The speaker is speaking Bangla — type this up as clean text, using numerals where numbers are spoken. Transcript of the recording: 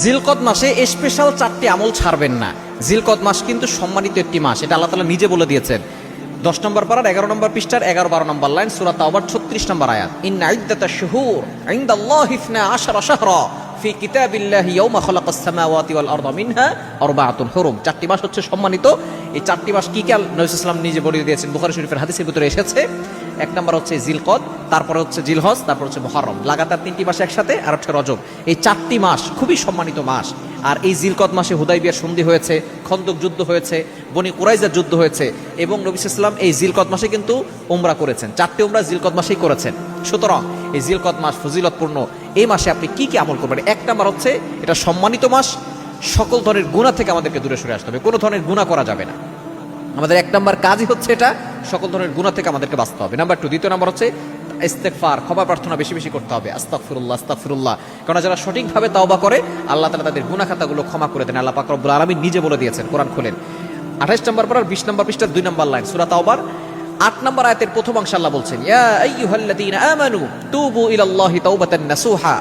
জিলকদ মাসে স্পেশাল 4টি আমল ছাড়বেন না। জিলকদ মাস কিন্তু সম্মানিত একটি মাস, এটা আল্লাহ তাআলা নিজে বলে দিয়েছেন। 10 নম্বর পারার 11 নম্বর পৃষ্ঠার 11-12 নম্বর লাইন, সূরা তাওবার 36 নম্বর আয়াত। ইন্না ইদ্দাতাশ শুহুর ইনদাল্লাহি 12 শাহরা ফি কিতাবিল্লাহি ইয়াওমা খালাকাস সামাওয়াতি ওয়াল আরদা মিনহা আরবাআতুন হুরুম। 4টি মাস হচ্ছে সম্মানিত। এই 4টি মাস কি কি নবী সাল্লাল্লাহু আলাইহি ওয়াসাল্লাম নিজে বলে দিয়েছেন, বুখারী শরীফের হাদিসের ভিতরে এসেছে। 1 নম্বর হচ্ছে জিলকদ, তারপরে হচ্ছে জিলহজ, তারপর হচ্ছে মুহররম। লাগাতার 3টি মাস একসাথে, আর হচ্ছে রজব। এই 4টি মাস খুবই সম্মানিত মাস। আর এই জিলকদ মাসে হুদাইবিয়ার সন্ধি হয়েছে, খন্দক যুদ্ধ হয়েছে, বনি কুরাইজার যুদ্ধ হয়েছে, এবং নবী সাল্লাল্লাহু আলাইহি ওয়াসাল্লাম এই জিলকদ মাসে কিন্তু উমরা করেছেন। 4টি উমরা জিলকদ মাসেই করেছেন। সুতরাং এই জিলকদ মাস ফজিলতপূর্ণ। এই মাসে আপনি কি কি আমল করবেন? 1 নম্বর হচ্ছে এটা সম্মানিত মাস, সকল ধরনের গুনাহ থেকে আমাদেরকে দূরে সরে আসতে হবে, কোনো ধরনের গুনাহ করা যাবে না। আমাদের 1 নম্বর কাজই হচ্ছে এটা, সকল ধরনের গুনাহ থেকে আমাদেরকে বাঁচতে হবে। নাম্বার 2, দ্বিতীয় নম্বর হচ্ছে ইস্তেগফার, ক্ষমা প্রার্থনা বেশি বেশি করতে হবে। আস্তাগফিরুল্লাহ আস্তাগফিরুল্লাহ। কারণ যারা সঠিকভাবে তাওবা করে আল্লাহ তাআলা তাদের গুনাহ খাতাগুলো ক্ষমা করে দেন। আল্লাহ পাক রব্বুল আলামিন নিজে বলে দিয়েছেন, কোরআন খুলেন 28 নম্বর পারার 20 নম্বর পৃষ্ঠার 2 নম্বর লাইন, সূরা তাওবার 8 নম্বর আয়াতের প্রথম অংশে আল্লাহ বলছেন, ইয়া আইয়ুহাল্লাযীনা আমানু তুবু ইলাল্লাহি তাওবাতান নাসুহা।